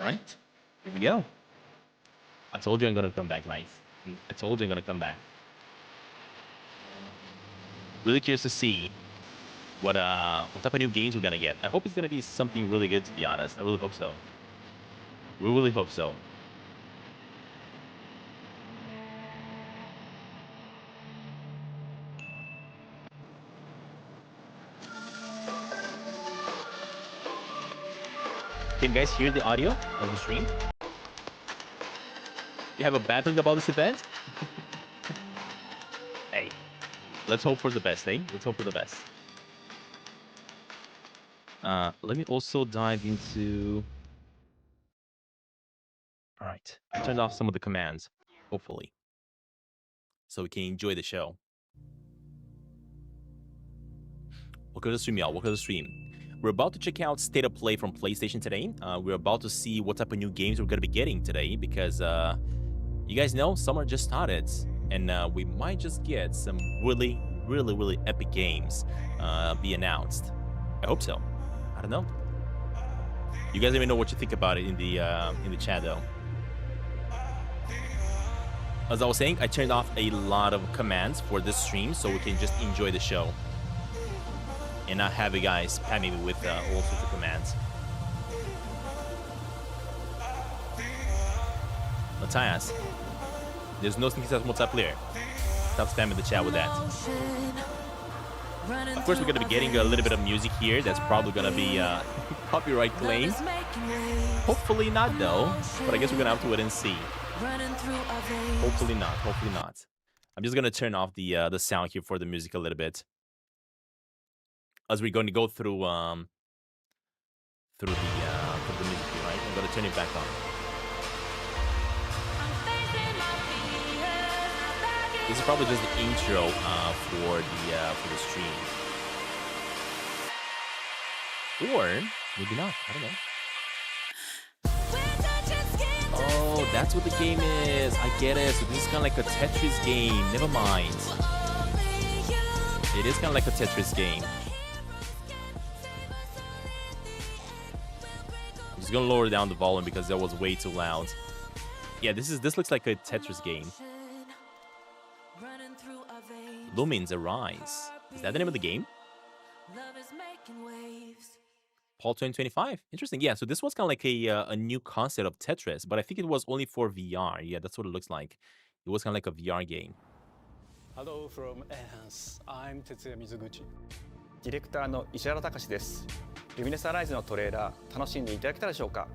Right? Here we go. I told you I'm gonna come back, guys. I told you I'm gonna come back. Really curious to see what type of new games we're gonna get. I hope it's gonna be something really good, to be honest. I really hope so. We really hope so. Can you guys hear the audio of the stream? You have a bad thing about this event? Hey, let's hope for the best, eh? Let's hope for the best. Let me also dive into... Alright, I turned off some of the commands, hopefully, so we can enjoy the show. Welcome to the stream, y'all. Welcome to the stream. We're about to check out State of Play from PlayStation today. We're about to see what type of new games we're going to be getting today because, you guys know, summer just started. And we might just get some really epic games be announced. I hope so. I don't know. You guys let me know what you think about it in the chat, though. As I was saying, I turned off a lot of commands for this stream so we can just enjoy the show. And not have you guys spam me with all sorts of commands. Matthias, there's no thing that multiplayer. Stop spamming the chat with that. Of course, we're gonna be getting a little bit of music here. That's probably gonna be copyright claimed. Hopefully not, though. But I guess we're gonna have to wait and see. Hopefully not. Hopefully not. I'm just gonna turn off the sound here for the music a little bit. As we're going to go through the music here, right? I'm going to turn it back on. This is probably just the intro for the stream, or maybe not. I don't know. Oh, that's what the game is. I get it. So this is kind of like a Tetris game. Never mind. It is kind of like a Tetris game. I'm just gonna lower down the volume because that was way too loud. Yeah, this looks like a Tetris game. Lumines Arise. Is that the name of the game? Fall 2025. Interesting. Yeah, so this was kind of like a new concept of Tetris, but I think it was only for VR. Yeah, that's what it looks like. It was kind of like a VR game. Hello from Enhance. I'm Tetsuya Mizuguchi. ディレクターの石原隆です。Lumines Arise のトレーラー楽しんでいただけたでしょうか。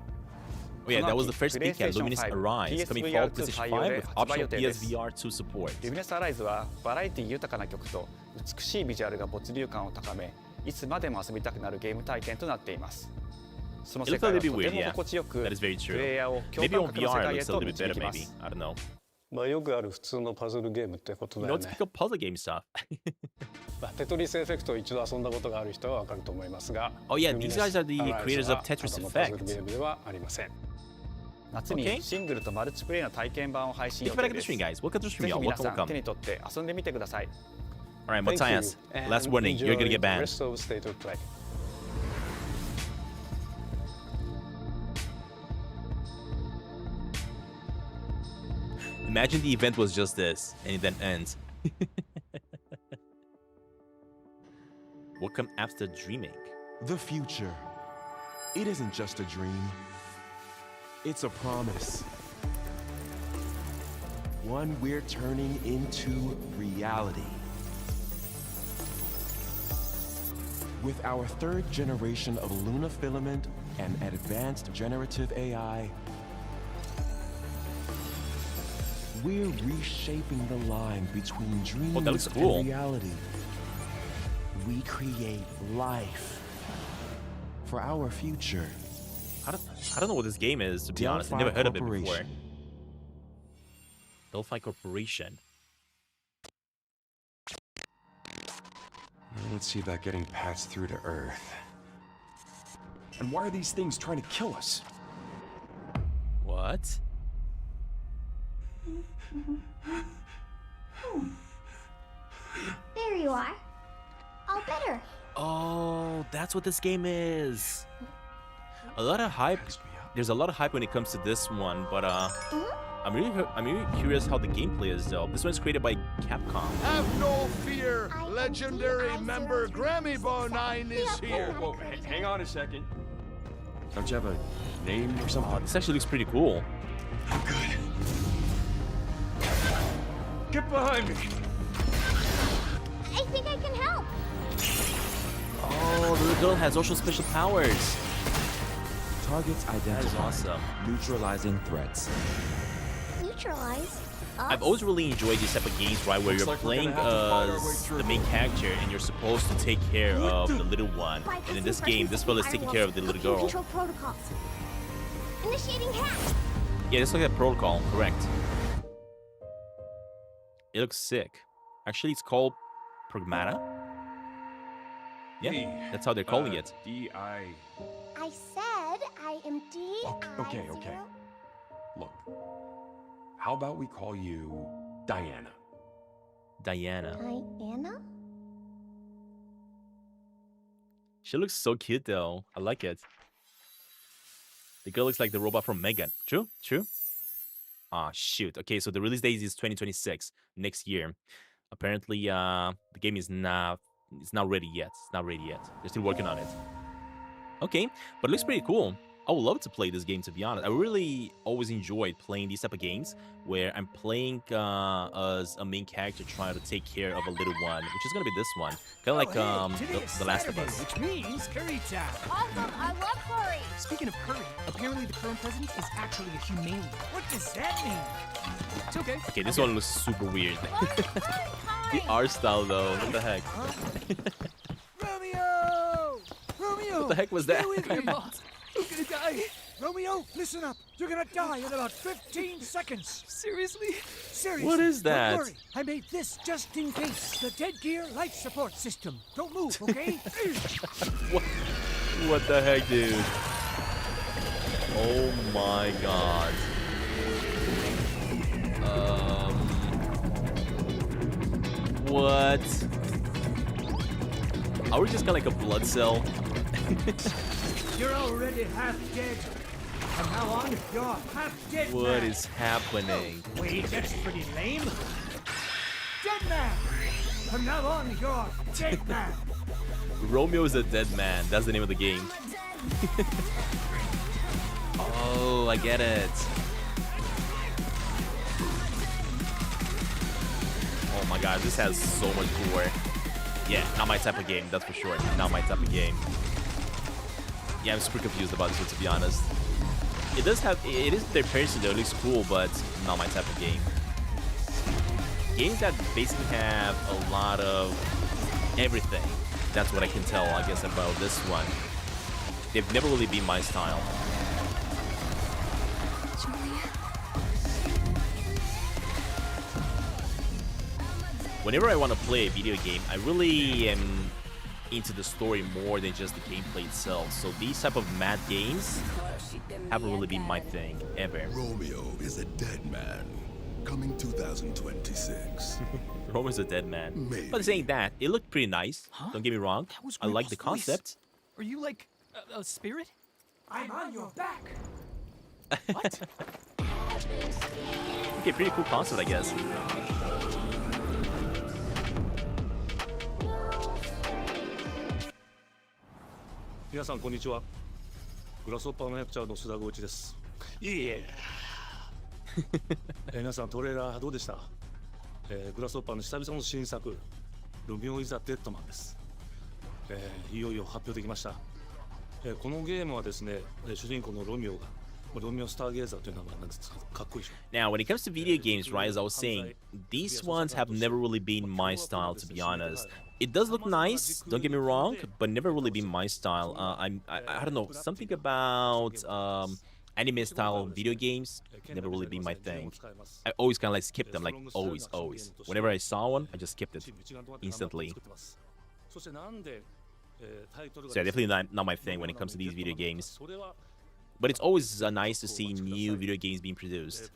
Oh yeah, that was the first peek at Lumines Arise, coming fall PlayStation 5 with optional PSVR 2 support. Lumines Arise はバラエティ豊かな曲と美しいビジュアルが没入感を高め、いつまでも遊びたくなるゲーム体験となっています。その世界はとても心地よく、プレイヤーを共感覚の世界へと導きます。I don't know. まあよくある普通のパズルゲームってことだよね。No, it's like a puzzle game stuff. テトリスエフェクトを一度遊んだことがある人はわかると思いますが。Oh yeah, these guys are the creators of Tetris Effect. パズルゲームではありません。夏にシングルとマルチプレイの体験版を配信予定です。ぜひ皆さん手に取って遊んでみてください。Alright, Matthias, last warning, you're gonna get banned. Imagine the event was just this, and it then ends. Welcome after dreaming. The future. It isn't just a dream. It's a promise. One we're turning into reality. With our third generation of Luna filament and advanced generative AI, we're reshaping the line between dreams and reality. We create life for our future. I don't know what this game is, to be honest. I've never heard of it before. Delphi Corporation. Let's see about getting paths through to Earth. And why are these things trying to kill us? What? There you are. All better. Oh, that's what this game is. A lot of hype there's a lot of hype when it comes to this one, but I'm really curious how the gameplay is though. This one's created by Capcom. Have no fear, legendary member Grammy 9 is here. Whoa, hang on a second. Don't you have a name or something? Oh, this actually looks pretty cool. I'm good. Get behind me. I think I can help. Oh, the little girl has also special powers. Targets That is identified. awesome. Neutralizing threats. Neutralize. I've always really enjoyed these type of games, right, where Looks you're like we're playing gonna have to fight our way as through. the main character and you're supposed to take care of the little one. And in this game, this fella's taking care of the little girl. Control protocols. Initiating hack. Yeah, it's like a protocol, correct. It looks sick. Actually, it's called Pragmata. Yeah, that's how they're calling it. D.I. I said I am D. Okay. Look, how about we call you Diana? Diana. Diana? She looks so cute, though. I like it. The girl looks like the robot from Megan. True? Ah, shoot. Okay, so the release date is 2026, next year. Apparently, the game is not ready yet. It's not ready yet. They're still working on it. Okay, but it looks pretty cool. I would love to play this game, to be honest. I really always enjoyed playing these type of games where I'm playing as a main character trying to take care of a little one, which is going to be this one. Kind of like the Last of Us. Which means curry time. Awesome. I love curry. Speaking of curry, apparently the current president is actually a humane. What does that mean? It's okay. Okay, this one looks super weird. The Curry. art style, though. What the heck? Romeo! Romeo! What the heck was that? Stay with me. I'm gonna die. Romeo, listen up. You're gonna die in about 15 seconds. Seriously? Seriously. What is that? Don't worry. I made this just in case. The dead gear life support system. Don't move, okay? What the heck, dude? Oh my god. What? Are we just kind of like a blood cell? You're already half dead. From now on, you're half dead. What man. is happening? Wait, that's pretty lame. Dead man! From now on, you're dead man. Romeo is a dead man. That's the name of the game. Oh, I get it. Oh my god, this has so much gore. Yeah, not my type of game, that's for sure. Not my type of game. Yeah, I'm super confused about this one, to be honest. It is their person though, it looks cool, but not my type of game. Games that basically have a lot of everything. That's what I can tell, I guess, about this one. They've never really been my style. Whenever I want to play a video game, I really am into the story more than just the gameplay itself. So these type of mad games haven't really been my thing, ever. Romeo is a dead man. Coming 2026. Romeo's a dead man. Maybe. But saying that, it looked pretty nice. Don't get me wrong. That was I like the Grandpa's voice. concept. Are you like a spirit? I'm on your back. What? Okay, pretty cool concept, I guess.皆さんこんにちは。グラスホッパーの役者の須田剛一です。いえ。皆さんトレーラーどうでした？グラスホッパーの久々の新作、ルミオイザデッドマンです。いよいよ発表できました。このゲームはですね、主人公のロミオがロミオスターゲーザーという名前なんです。かっこいいでしょ。 Now, when it comes to video games, right, as I was saying, these ones have never really been my style, to be honest. It does look nice, don't get me wrong, but never really been my style. I don't know, something about anime style video games never really been my thing. I always kind of like skip them, like always. Whenever I saw one, I just skipped it instantly. So yeah, definitely not my thing when it comes to these video games. But it's always nice to see new video games being produced.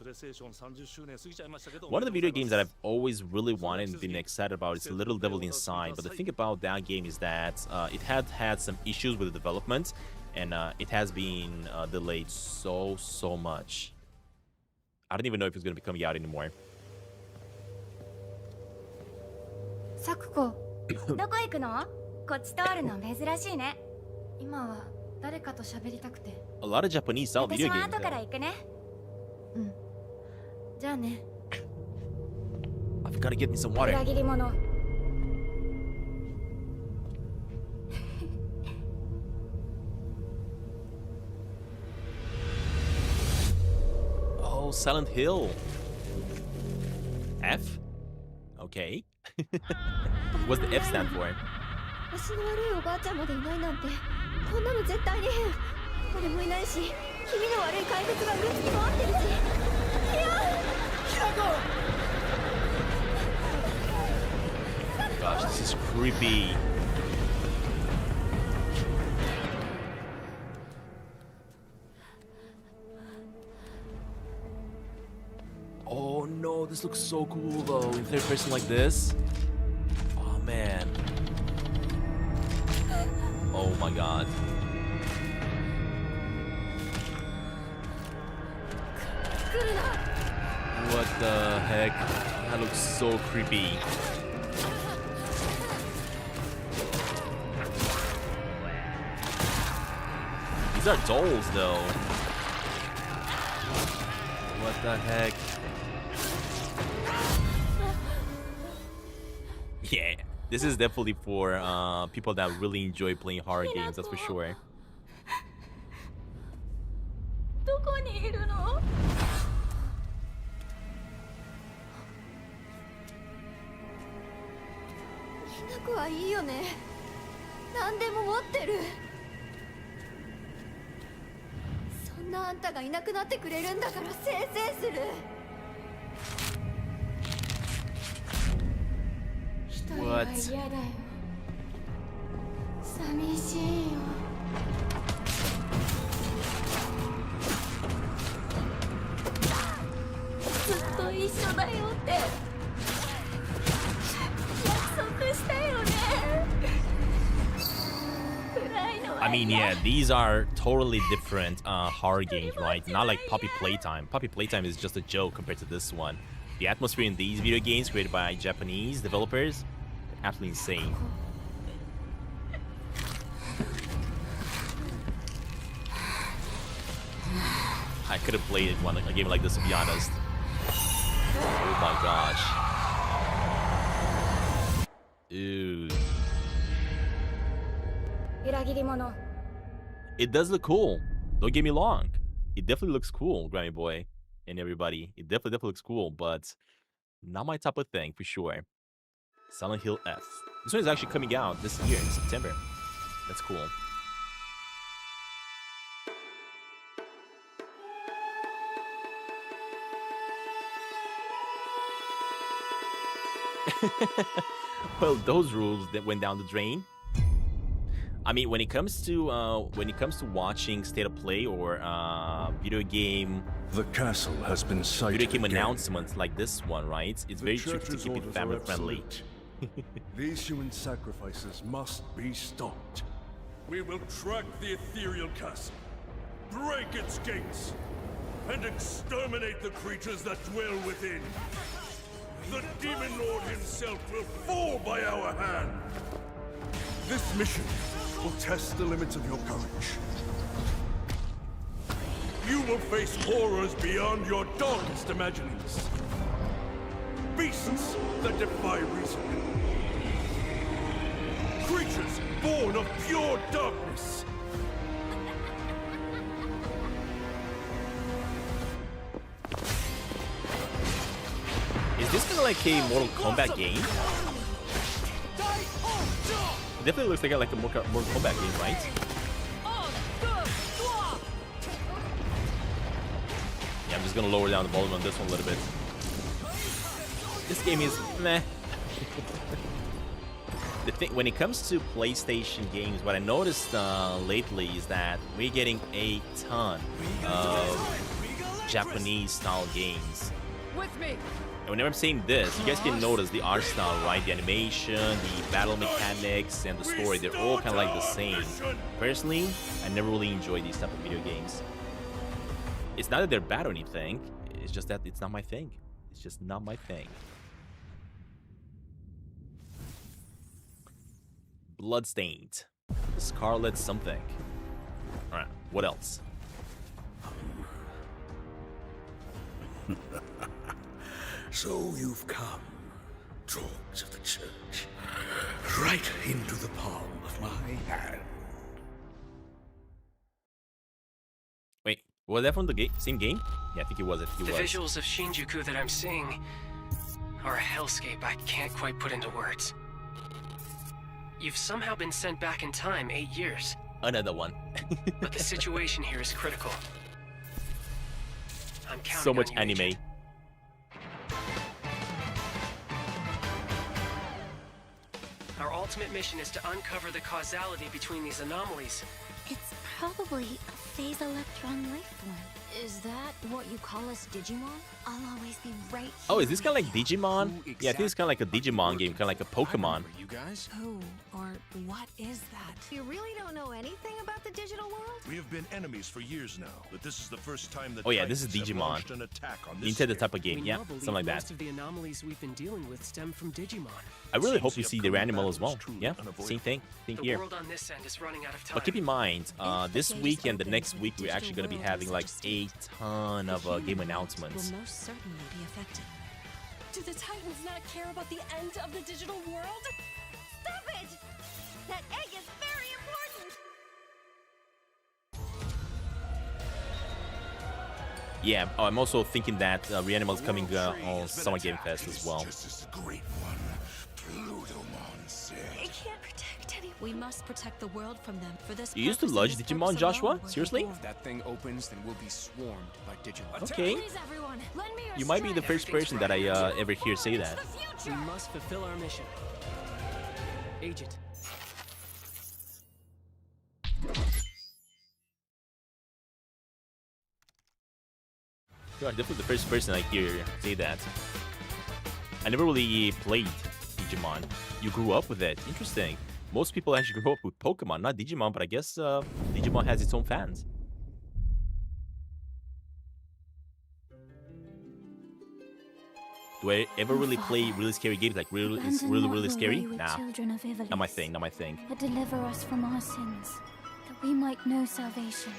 One of the video games that I've always really wanted and been excited about is Little Devil Inside. But the thing about that game is that it had some issues with the development. and it has been delayed so much. I don't even know if it's gonna be coming out anymore. サクコ、どこ行くの？こっち通るの珍しいね。今は誰かと喋りたくて。A lot of Japanese sell video 私は games. 後から行くね。うん。じゃあね。I've got to get me some water. 裏切り者。Oh, Silent Hill. F? Okay. What's the F stand for? 私の悪いおばあちゃんまでいないなんて、こんなの絶対に変。俺もいないし、気味の悪い怪物がうろつき回ってるし。いや、ひらこ。Gosh, this is creepy. Oh no, this looks so cool though. In third person like this. Oh man. Oh my god. What the heck? That looks so creepy. These are dolls though. What the heck? Yeah, this is definitely for people that really enjoy playing horror games, that's for sure. どこにいるの？ひなこはいいよね。何でも持ってる。そんなあんたがいなくなってくれるんだからせいせいする。一人は嫌だよ。寂しいよ。ずっと一緒だよって約束したよね。I mean, yeah, these are totally different horror games, right? Not like Poppy Playtime. Poppy Playtime is just a joke compared to this one. The atmosphere in these video games created by Japanese developers, absolutely insane. I could have played a game like this, to be honest. Oh my gosh. Ew. It does look cool. Don't get me wrong. It definitely looks cool, Grammy Boy and everybody. It definitely looks cool, but not my type of thing for sure. Silent Hill F. This one is actually coming out this year in September. That's cool. Well, those rules that went down the drain. I mean, when it comes to watching state of play or video game announcements like this one, right? It's very tricky to keep it family friendly. These human sacrifices must be stopped. We will track the ethereal castle, break its gates, and exterminate the creatures that dwell within. The Demon Lord himself will fall by our hand. This mission will test the limits of your courage. You will face horrors beyond your darkest imaginings. Beasts that defy reason. Creatures born of pure darkness. Is this kind of like a Mortal Kombat game? It definitely looks like a Mortal Kombat game, right? Yeah, I'm just gonna lower down the volume on this one a little bit. This game is meh. The thing, when it comes to PlayStation games, what I noticed lately is that we're getting a ton of Japanese-style games. With me. And whenever I'm saying this, you guys can notice the art style, right? The animation, the battle mechanics, and the story, they're all kind of like the same. Personally, I never really enjoy these type of video games. It's not that they're bad or anything, it's just that it's not my thing. It's just not my thing. Bloodstained. Scarlet something. Alright, what else? So you've come, dogs of the church, right into the palm of my hand. Wait, was that from the same game? Yeah, I think it was. The visuals of Shinjuku that I'm seeing are a hellscape I can't quite put into words. You've somehow been sent back in time 8 years. Another one. But the situation here is critical. I'm counting so much on you, anime. Agent. Our ultimate mission is to uncover the causality between these anomalies. It's probably a phase electron life form. Is that what you call us Digimon? I'll always be right here. Oh, is this kind of like Digimon? Yeah, I think it's kind of like a Digimon game, kind of like a Pokemon. You guys? Who or what is that? You really don't know anything about the digital world? We have been enemies for years now, but this is the first time that Oh yeah, this is Titans have Digimon. launched an attack on this Nintendo sphere. type of game, We yeah, now believe something like that. most of the anomalies we've been dealing with stem from Digimon. I really Seems hope we the see the upcoming animal as battle well. is truly Yeah, unavoidable. same thing. Think The here. world on this end is running out of time. But keep in mind, this week and the next week, we're actually going to be having like a ton of game announcements. Will most certainly be affected. Do the Titans not care about the end of the digital world? Stop it! That egg is very important! Yeah, I'm also thinking that Reanimal is coming on Summer Game Fest as well. Just as the great one, Plutomon said. They can't protect anyone. We must protect the world from them. For this You used to purpose lodge and this Digimon, purpose Joshua? alone were they Seriously? born. If that thing opens, then we'll be swarmed by Digimon. Okay. Please, everyone, lend me your You might be the strength. first person that I ever hear say that. The future. We must fulfill our mission. Agent. You are definitely the first person I hear say that. I never really played Digimon. You grew up with it. Interesting. Most people actually grew up with Pokemon, not Digimon, but I guess Digimon has its own fans. Do I ever really play really scary games? Like it's really scary? Nah, not my thing, not my thing. But deliver us from our sins, that we might know salvation.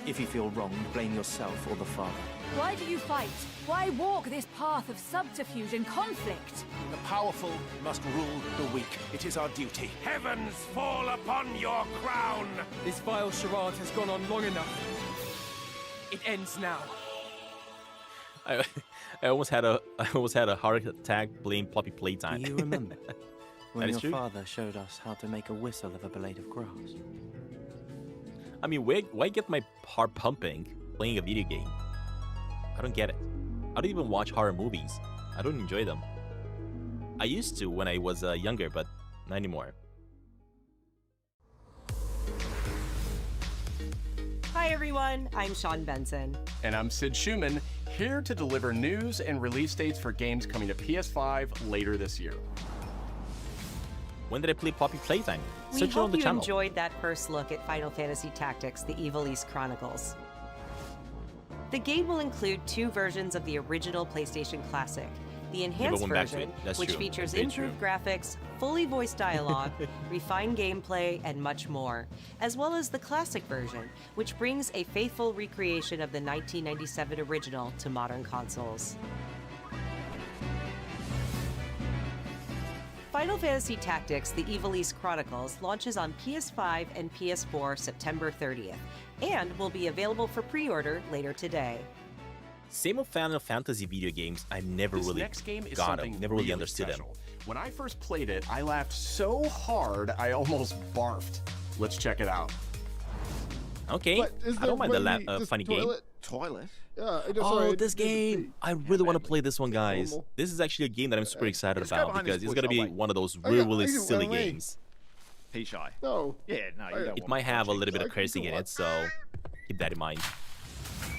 If you feel wrong, blame yourself or the Father. Why do you fight? Why walk this path of subterfuge and conflict? The powerful must rule the weak. It is our duty. Heavens fall upon your crown! This vile charade has gone on long enough. It ends now. I almost had a heart attack playing Floppy Playtime. Do you remember when is your true. father showed us how to make a whistle of a blade of grass? I mean, why get my heart pumping playing a video game? I don't get it. I don't even watch horror movies. I don't enjoy them. I used to when I was younger, but not anymore. Hi everyone, I'm Sean Benson. And I'm Sid Schumann, here to deliver news and release dates for games coming to PS5 later this year. When did I play Poppy Playtime? We Search it on hope the you channel. enjoyed that first look at Final Fantasy Tactics: The Evil East Chronicles. The game will include 2 versions of the original PlayStation Classic. The enhanced went back to version, it. That's which true. features That's very improved graphics, fully voiced dialogue, refined gameplay, and much more, as well as the classic version, which brings a faithful recreation of the 1997 original to modern consoles. Final Fantasy Tactics: The Evil East Chronicles launches on PS5 and PS4 September 30th, and will be available for pre-order later today. Same with Final Fantasy video games. I never This really next game is got something them. Never really really understood them. special. When I first played it, I laughed so hard I almost barfed. Let's check it out. Okay, I don't mind the funny game. Toilet? Oh, this game! I really want to play this one, guys. This is actually a game that I'm super excited about because it's gonna be one of those really silly games. He shy. No. Yeah, no, you don't It want might have a little bit of I can cursing in do it, so keep that in mind.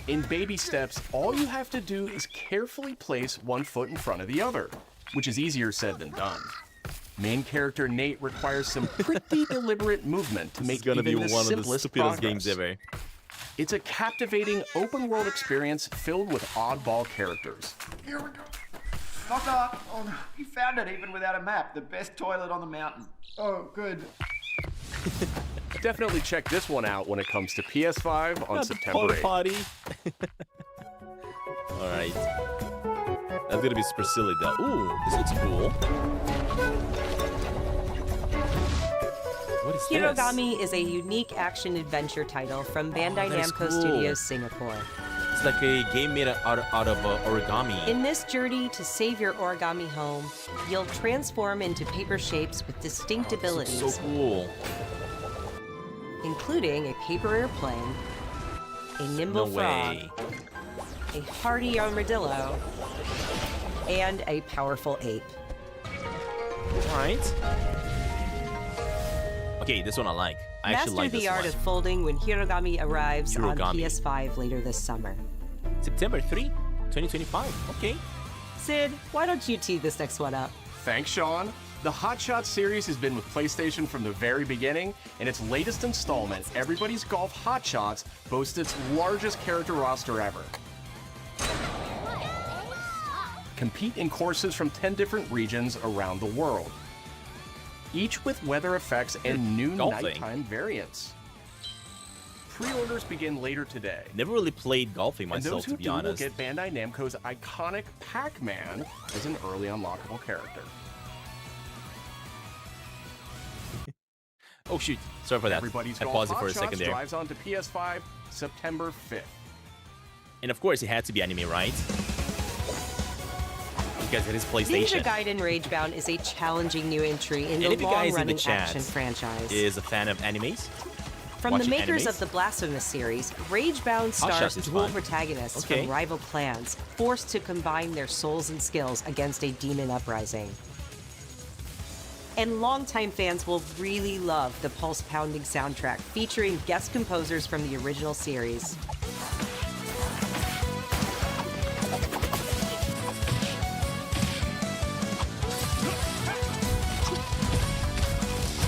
In baby steps, all you have to do is carefully place one foot in front of the other, which is easier said than done. Main character Nate requires some pretty deliberate movement to make even the simplest progress. This is gonna be one of the stupidest games ever. It's a captivating open-world experience filled with oddball characters. Here we go. Knock knock. Oh no, you found it even without a map. The best toilet on the mountain. Oh, good. Definitely check this one out when it comes to PS5 on September 8th. Party. All right. That's gonna be super silly though. Ooh, this looks cool. What is Hirogami this? is a unique action-adventure title from Bandai that is Namco cool. Studios, Singapore. It's like a game made out of origami. In this journey to save your origami home, you'll transform into paper shapes with distinct abilities. So cool. Including a paper airplane, a nimble frog, a hardy armadillo, and a powerful ape. Right. Okay, this one I like. I actually like this Master the art one. of folding when Hirogami arrives on Hirogami. PS5 later this summer. September 3, 2025. Okay. Sid, why don't you tee this next one up? Thanks, Sean. The Hot Shots series has been with PlayStation from the very beginning, and its latest installment, Everybody's Golf Hot Shots, boasts its largest character roster ever. Compete in courses from 10 different regions around the world, each with weather effects and new nighttime variants. Pre-orders begin later today. Never really played golfing myself, and those who to be do honest. will get Bandai Namco's iconic Pac-Man as an early unlockable character. Oh shoot! Sorry for that. Everybody's I Golf paused it Hot for a Shots second there. drives onto PS5 September 5th. And of course, it had to be anime, right? Because it is PlayStation. Ninja Gaiden Ragebound is a challenging new entry in And the if you guys in the long-running chat action franchise. is a fan of animes, From the watching makers animes? of the Blasphemous series, Ragebound Hot stars Shots is dual fun. protagonists Okay. from rival clans, forced to combine their souls and skills against a demon uprising. And longtime fans will really love the pulse-pounding soundtrack featuring guest composers from the original series.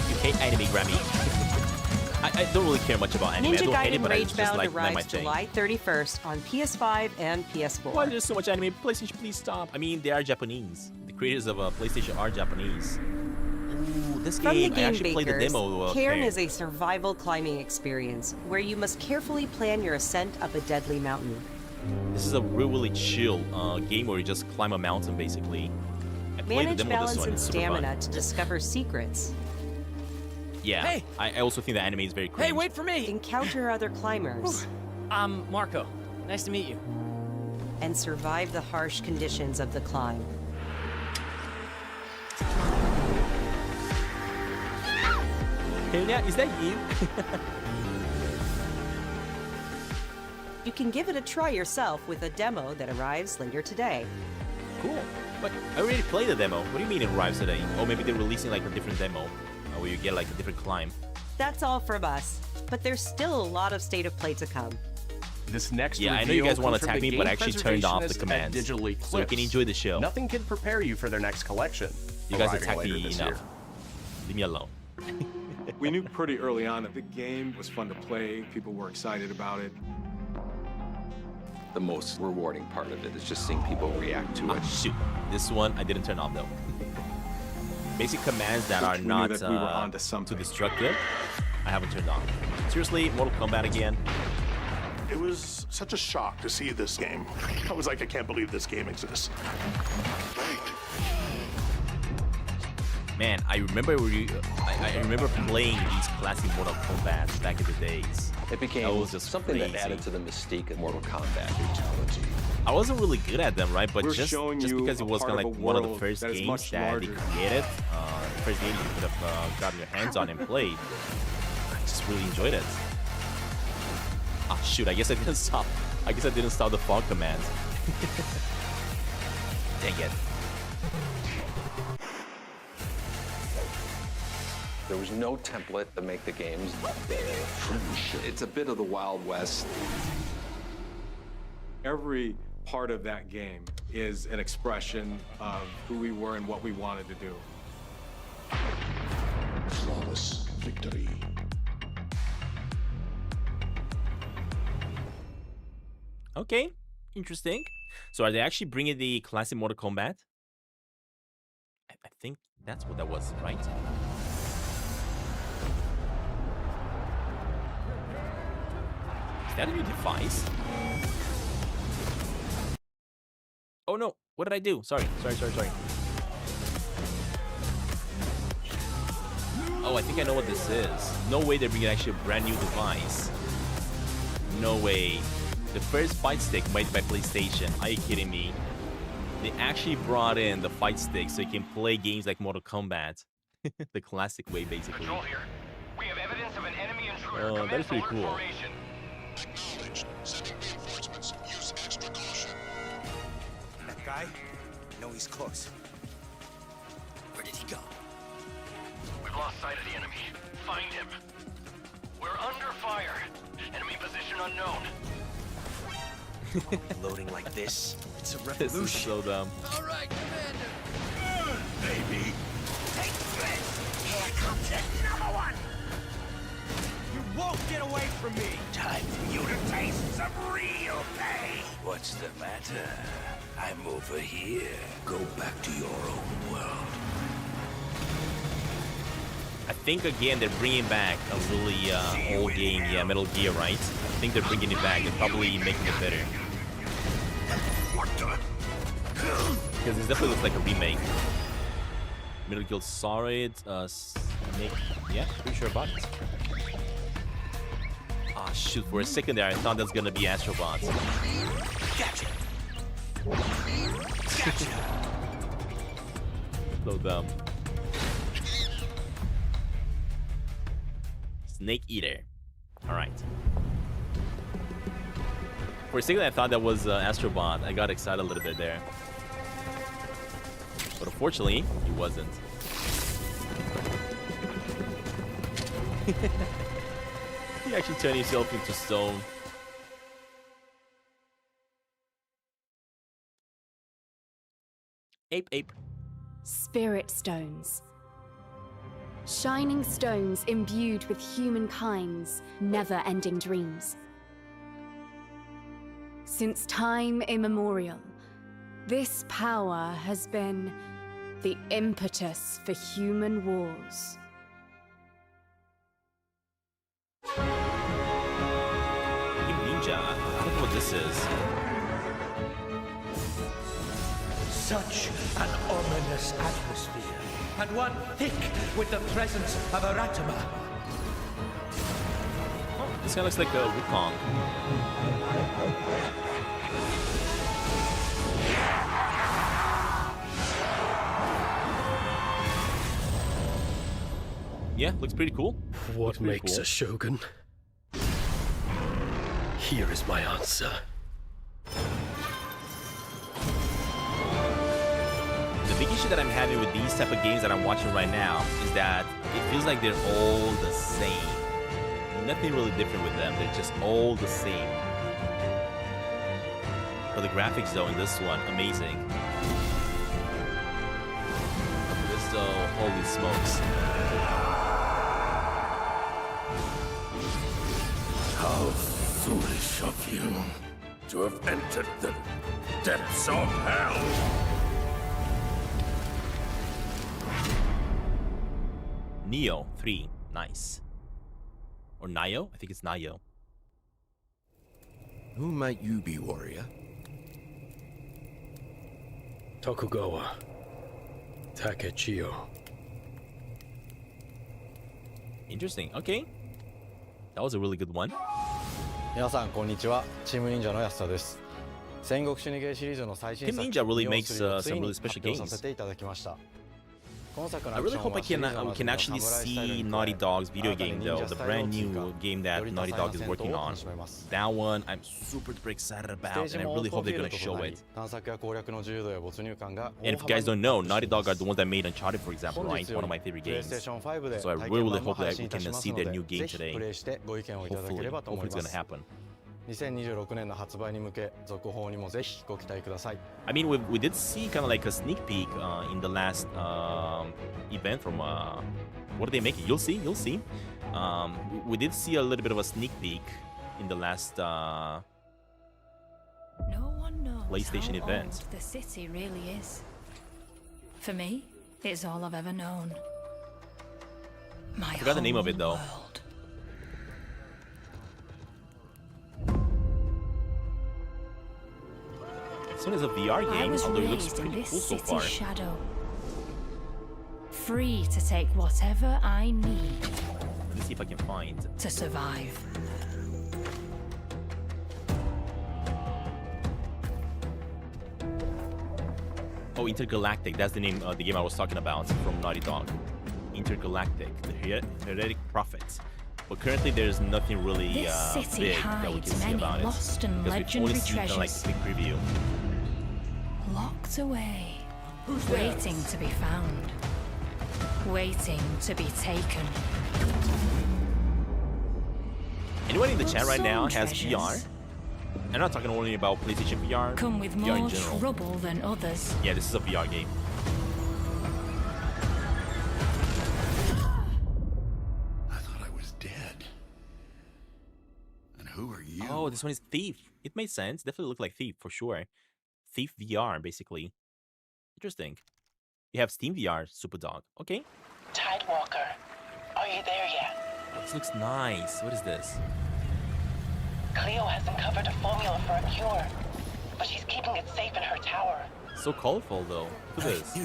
you hate anime, Grammy. I don't really care much about anime. I Ninja don't hate it, Gaiden but I just Ragebound like my arrives thing. July 31st on PS5 and PS4. Why there's so much anime? PlayStation, please stop. I mean, they are Japanese. The creators of PlayStation are Japanese. Ooh, this From game, the I game actually played the makers, demo. Cairn is a survival climbing experience where you must carefully plan your ascent up a deadly mountain. This is a really chill game where you just climb a mountain, basically. I played Manage the demo of this balance one. and It's super fun. stamina to discover secrets. Yeah, Hey! I also think the anime is very cringe. Hey, wait for me! Encounter other climbers. I'm Marco. Nice to meet you. And survive the harsh conditions of the climb. Hey, now, is that you? You can give it a try yourself with a demo that arrives later today. Cool. But I already played the demo. What do you mean it arrives today? Oh, maybe they're releasing like a different demo where you get like a different climb. That's all from us, but there's still a lot of State of Play to come. This next Yeah, I know you reveal guys want comes to from attack the me, but I game actually turned off the preservationist at commands Digital so you Eclipse. can enjoy the show. Nothing can prepare you for their next collection. You guys arriving attack later me this enough. year. Leave me alone. We knew pretty early on that the game was fun to play. People were excited about it. The most rewarding part of it is just seeing people react to it. Shoot, this one I didn't turn off though. Basic commands that are We knew not that we were onto something. too destructive, I haven't turned on. Seriously, Mortal Kombat again? It was such a shock to see this game. I was like, I can't believe this game exists. Man, I remember I remember playing these classic Mortal Kombats back in the days. It became That was just something crazy. that added to the mystique of Mortal Kombat fatality. I wasn't really good at them, right? But We're just showing you because it a was part kind of of like a one of the world first that is games much that they larger. created, the first game you could have gotten your hands on and played. I just really enjoyed it. Ah, shoot! I guess I didn't stop. I guess I didn't stop the fog command. Dang it! There was no template to make the games. It's a bit of the Wild West. Every part of that game is an expression of who we were and what we wanted to do. Flawless victory. Okay, interesting. So are they actually bringing the classic Mortal Kombat? I think that's what that was, right? Is that a new device? Oh no, what did I do? Sorry. Oh, I think I know what this is. No way they're bringing actually a brand new device. No way. The first fight stick made by PlayStation. Are you kidding me? They actually brought in the fight stick so you can play games like Mortal Kombat. The classic way, basically. Control here. We have evidence of an enemy intruder. Oh, that is pretty cool. Formation. Acknowledged. Sending reinforcements. Use extra caution. That guy? I know he's close. Where did he go? We've lost sight of the enemy. Find him. We're under fire. Enemy position unknown. Loading like this? It's a This revolution. is so dumb. All right, Commander. Good, baby. Take this. Here comes another one. You won't get away from me! Time for you to taste some real pain. What's the matter? I'm over here. Go back to your own world. I think again they're bringing back a really old game, yeah, Metal Gear, right? I think they're bringing it back. They're probably making it better. Because it definitely looks like a remake. Metal Gear Solid, Snake, yeah, pretty sure about it. Ah, shoot, for a second there I thought that was gonna be Astro Bot. Gotcha. So dumb. Snake Eater. Alright. For a second I thought that was Astro Bot. I got excited a little bit there. But unfortunately, he wasn't. He actually turned himself into stone. Ape. Spirit stones. Shining stones imbued with humankind's never-ending dreams. Since time immemorial, this power has been the impetus for human wars. Ninja, I don't know what this is. Such an ominous atmosphere, and one thick with the presence of Aratama. Oh, this guy looks like a Wukong. Yeah, looks pretty cool. What makes a shogun? Here is my answer. The big issue that I'm having with these type of games that I'm watching right now is that it feels like they're all the same. Nothing really different with them. They're just all the same. But the graphics though in this one, amazing. This though, holy smokes. How foolish of you to have entered the depths of hell! Neo 3, nice. Or Nio? I think it's Nio. Who might you be, warrior? Tokugawa Takechiyo. Interesting. Okay. That was a really good one. 皆さんこんにちは。チーム忍者の安田です。戦国シニゲーシリーズの最新作 Team Ninja really makes some really special 発表さ games. せていただきました。今作の I アク really ション hope はシリーズ we can の actually 侍スタイル see に加 Naughty え Dog's video 新たに game 忍 though, 者 the スタイル brand を追 new 加 game that より多 Naughty 彩な Dog is 戦闘 working を on. 楽しめます。 That one I'm super excited ステ about, ージ and I もオー really プン hope フィ they're ール gonna ドと show なり it. 探索や攻略の自由度や没入感が And if you guys don't know, Naughty Dog are the ones that made Uncharted, for example, right? One of my favorite games. PlayStation 5で So I 体験 really 版も hope 配 that 信 we いたし can ます see の their で new ぜ game ひプ today. レイしてご意見をいただければと思い Hopefully ま it's gonna す。 happen. 2026年の発売に向け続報にもぜひご期待ください。I mean, we did see kind of like a sneak peek in the last event from what are they making? You'll see. We did see a little bit of a sneak peek in the last No one knows PlayStation how event. old the city really is. For me, it's all I've ever known. I forgot the name of it though. This one is a VR game, although it looks pretty cool so far. Shadow. Free to take whatever I need. Let me see if I can find to survive. Oh, Intergalactic. That's the name of the game I was talking about from Naughty Dog. Intergalactic, the Heretic Prophets. But currently, there's nothing really big that we can see about it. Lost and because we've only seen kind of like treasures. a quick preview. Locked away. Waiting to be found. Waiting to be taken. Anyone in the chat right Some now has treasures VR? I'm not talking only about PlayStation VR. Come with VR in more general. trouble than others. Yeah, this is a VR game. I thought I was dead. And who are you? Oh, this one is Thief. It made sense. Definitely looked like Thief for sure. Thief VR, basically. Interesting. You have Steam VR, Super Dog. Okay. Tidewalker, are you there yet? This looks nice. What is this? Cleo has uncovered a formula for a cure, but she's keeping it safe in her tower. So colorful though. Look at this.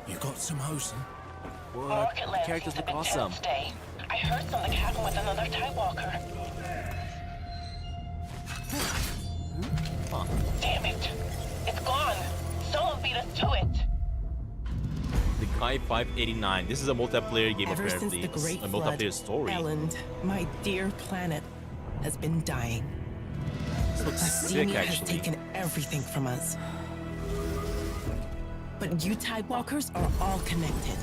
You got some hosen? What? Market The Land characters seems a look bit awesome. tense today. I heard something happened with another Tidewalker. Huh. Damn it! It's gone! Someone beat us to it! The Kai 589. This is a multiplayer game Ever apparently. since the Great A Flood, multiplayer story. Elland, my dear planet, has been dying. This looks sick Astemia has actually. taken everything from us. But you Tidewalkers are all connected.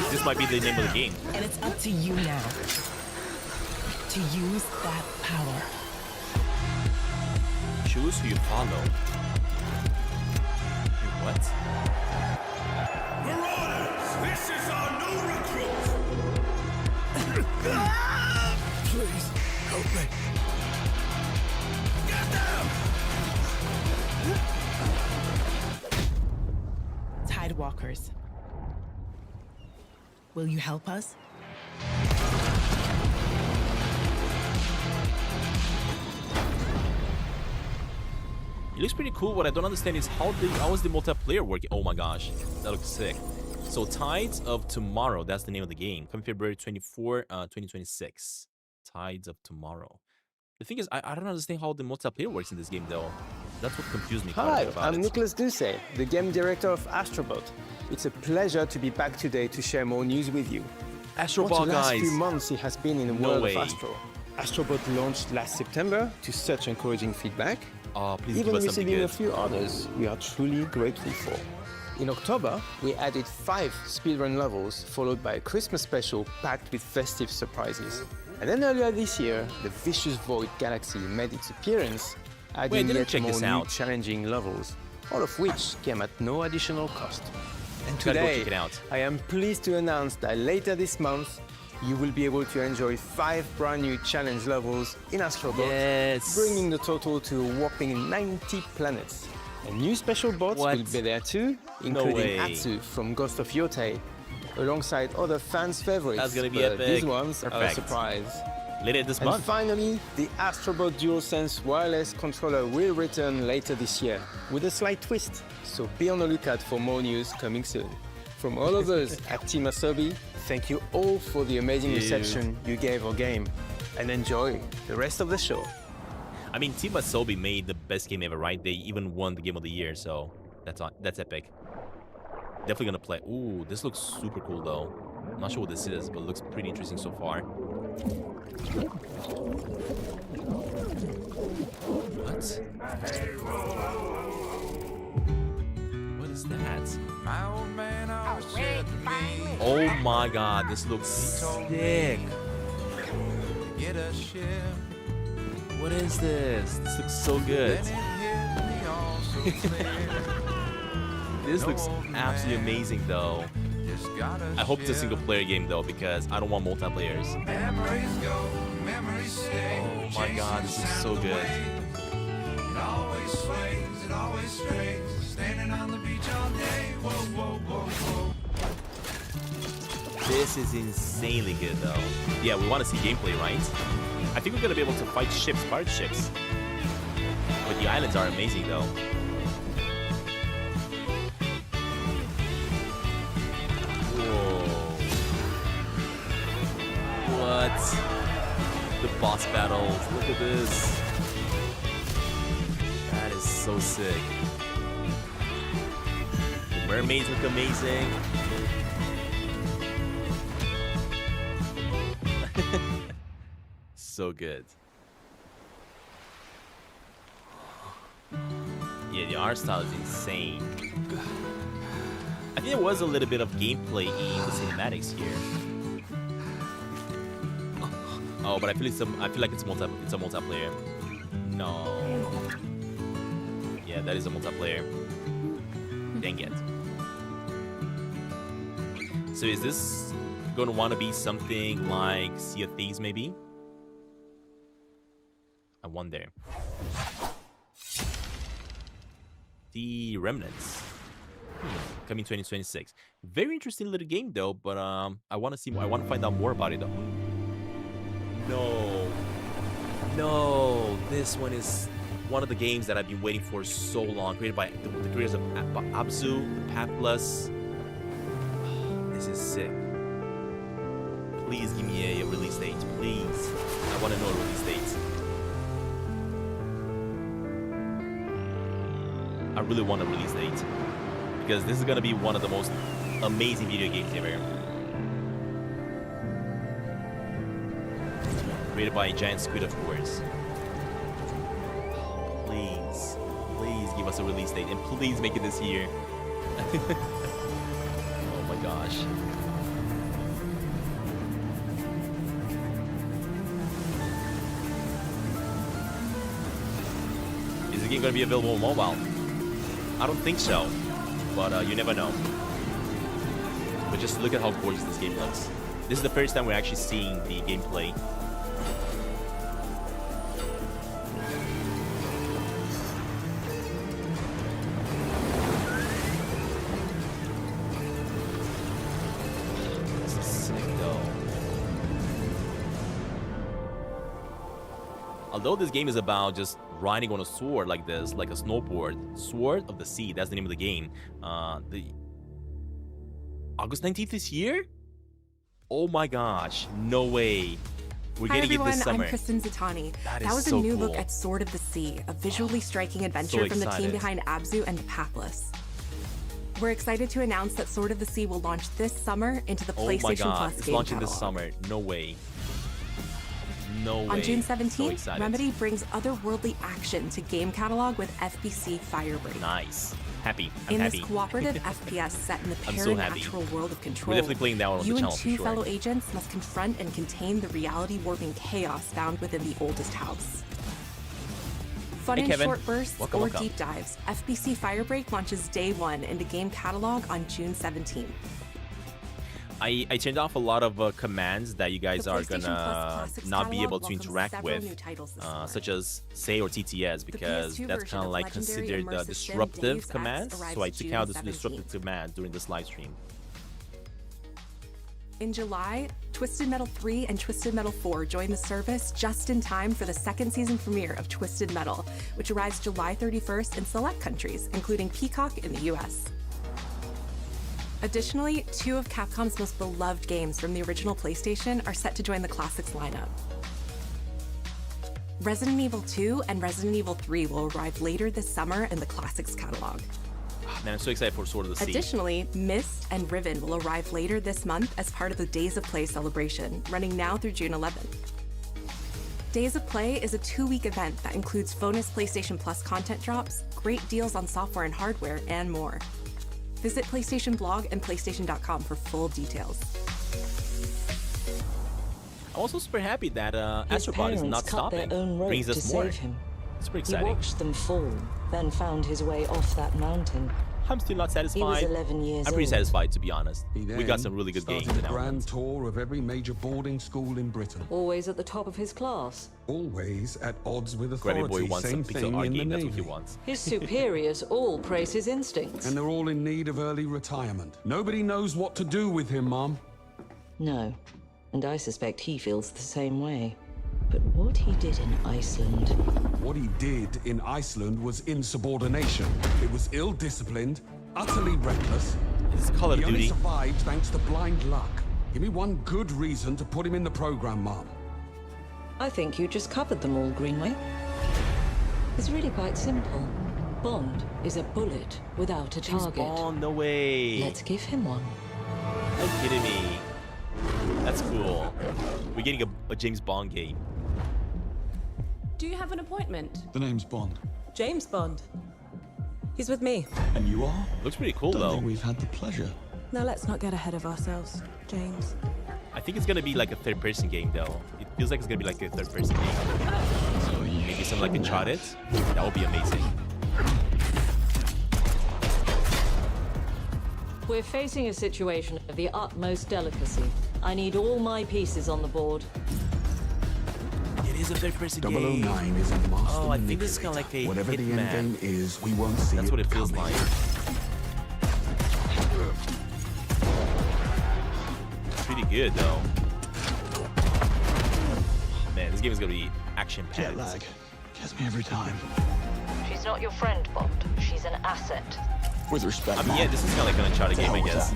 This might be the name of the game. And it's up to you now to use that power. Choose who you follow. What? Marauders, this is our new recruit! Please, help me. Get down! Tidewalkers, will you help us? It looks pretty cool. What I don't understand is how is the multiplayer working? Oh my gosh, that looks sick. So Tides of Tomorrow, that's the name of the game. Coming February 24, 2026. Tides of Tomorrow. The thing is, I don't understand how the multiplayer works in this game though. That's what confused me quite a Hi, bit about I'm it. Nicholas Duce, the game director of Astro Bot. It's a pleasure to be back today to share more news with you. Astro What Bot, the last guys. few months it has been in the No world way. of Astro. Astro Bot launched last September to such encouraging feedback. Please Even give us something receiving good. a few others we are truly grateful for. In October, we added 5 speedrun levels, followed by a Christmas special packed with festive surprises. And then earlier this year, the Vicious Void Galaxy made its appearance, adding didn't yet check more this new out. challenging levels, all of which came at no additional cost. And Gotta go today, check it out. I am pleased to announce that later this month, you will be able to enjoy 5 brand new challenge levels in Astro Bot, bringing the total to a whopping 90 planets. And new special bots What? will be there too, No including way. Atsu from Ghost of Yotei, alongside other fans' favorites. That's gonna be but epic. These ones are a Perfect. surprise. Later this And month. finally, the Astro Bot DualSense wireless controller will return later this year, with a slight twist. So be on the lookout for more news coming soon. From all of us at Team Asobi, thank you all for the amazing Thank you. reception you gave our game, and enjoy the rest of the show. I mean, Team Asobi made the best game ever, right? They even won the Game of the Year, so that's epic. Definitely gonna play. Ooh, this looks super cool though. I'm not sure what this is, but it looks pretty interesting so far. What? What is that? Oh my god, this looks sick. Get a ship What is this? This looks so good. This looks absolutely amazing though. I hope it's a single player game though, because I don't want multiplayers. Oh my god, this is so good. This is insanely good though. Yeah, we want to see gameplay, right? I think we're gonna be able to fight ships, pirate ships. But the islands are amazing though. What? The boss battles. Look at this. That is so sick. The mermaids look amazing. So good. Yeah, the art style is insane. I think there was a little bit of gameplay in the cinematics here. Oh, but I feel like it's a multiplayer. No. Yeah, that is a multiplayer. Dang it. So is this gonna wanna be something like Sea of Thieves maybe? I wonder. The Remnants. Coming 2026. Very interesting little game though, but I wanna see more. I wanna find out more about it though. No, this one is one of the games that I've been waiting for so long, created by the creators of Abzu, the Pathless. This is sick. Please give me a release date, please. I want to know a release date. I really want a release date, because this is gonna be one of the most amazing video games ever. Created by a giant squid, of course. Please, please give us a release date, and please make it this year. Oh my gosh. Is the game gonna be available on mobile? I don't think so, but you never know. But just look at how gorgeous this game looks. This is the first time we're actually seeing the gameplay. Although this game is about just riding on a sword like this, like a snowboard, Sword of the Sea, that's the name of the game. The August 19th this year? Oh my gosh, no way. We're getting it this summer. I'm Kristen Zatani. That was so a new cool. look at Sword of the Sea, a visually striking adventure from the team behind Abzu and the Pathless. We're excited to announce that Sword of the Sea will launch this summer into the PlayStation Oh my god, Plus it's game launching catalog. this summer. No way. No way. On June So 17th, excited. Remedy brings otherworldly action to game catalog with FBC Firebreak. Nice. Happy. I'm In happy. this cooperative FPS set in the I'm so happy. paradoxical world of We're control, definitely playing that one on the you and channel for two sure. fellow agents must confront and contain the reality-warping chaos found within the oldest house. Fun Hey, in Kevin. short bursts Welcome, or welcome. deep dives, FBC Firebreak launches day one into game catalog on June 17th. I turned off a lot of commands that you guys The are PlayStation Plus gonna Classics not be catalog able to welcomes interact several with, new titles this summer. such as say or TTS, because PS2 that's version kind of of like legendary considered immersive sim disruptive Deus Ex commands, arrives so I took June out the 17th. disruptive command during this live stream. In July, Twisted Metal 3 and Twisted Metal 4 join the service just in time for the second season premiere of Twisted Metal, which arrives July 31st in select countries, including Peacock in the US. Additionally, two of Capcom's most beloved games from the original PlayStation are set to join the Classics lineup. Resident Evil 2 and Resident Evil 3 will arrive later this summer in the Classics catalog. Man, I'm so excited for Sword of the Sea. Additionally, Myst and Riven will arrive later this month as part of the Days of Play celebration, running now through June 11th. Days of Play is a 2-week event that includes bonus PlayStation Plus content drops, great deals on software and hardware, and more. Visit PlayStation Blog and PlayStation.com for full details. I'm also super happy that His Astro Bot is parents not cut stopping. their own rope Brings to us more. save him. It's pretty He exciting. watched them fall, then found his way off that mountain. I'm still not satisfied. He was 11 years I'm pretty old. satisfied, to be honest. He We got some really good games in a our grand tour of every major boarding school in Britain. Always at the top of his class. Always at odds with Grammy authority. Boy wants Same a pixel thing art in the game. That's what he Navy. wants. His superiors all praise his instincts. And they're all in need of early retirement. Nobody knows what to do with him, Mom. No, and I suspect he feels the same way. But what he did in Iceland... What he did in Iceland was insubordination. It was ill-disciplined, utterly reckless. It's Call of He only Duty. survived thanks to blind luck. Give me one good reason to put him in the program, Mom. I think you just covered them all, Greenway. It's really quite simple. Bond is a bullet without a James target. Bond, no way. Let's give him one. Are you kidding me? That's cool. We're getting a James Bond game. Do you have an appointment? The name's Bond. James Bond. He's with me. And you are? Looks pretty cool, Don't though. think we've had the pleasure. Now let's not get ahead of ourselves, James. I think it's gonna be like a third-person game, though. It feels like it's gonna be like a third-person game. Maybe something like Uncharted. That would be amazing. We're facing a situation of the utmost delicacy. I need all my pieces on the board. It is a third-person game. 009 is a master Oh, I think this is kind of like a Whatever the Hitman. end game is, we won't see That's what it feels coming. like. Pretty good, though. Man, this game is gonna be action-packed. Jet lag. Gets me every time. She's not your friend, Bond. She's an asset. With respect, I mean, yeah, this is kind of like an Uncharted game, I guess.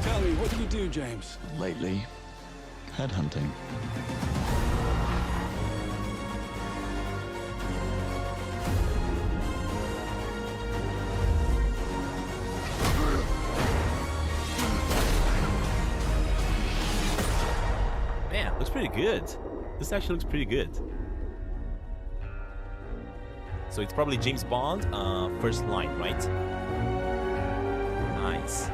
Tell me, what do you do, James? Lately, headhunting. Man, looks pretty good. This actually looks pretty good. So it's probably James Bond, first line, right? Nice.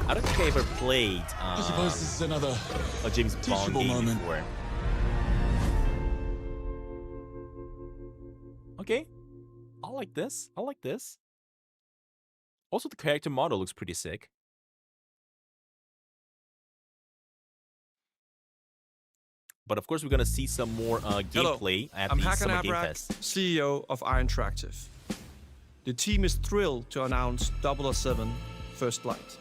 I don't think I ever played I suppose this is another a James Bond teachable game moment. before. Okay. I like this. I like this. Also, the character model looks pretty sick. But of course, we're gonna see some more gameplay at I'm the Hakan Summer Game Abrak, Fest. CEO of Iron Interactive. The team is thrilled to announce 007 First Light.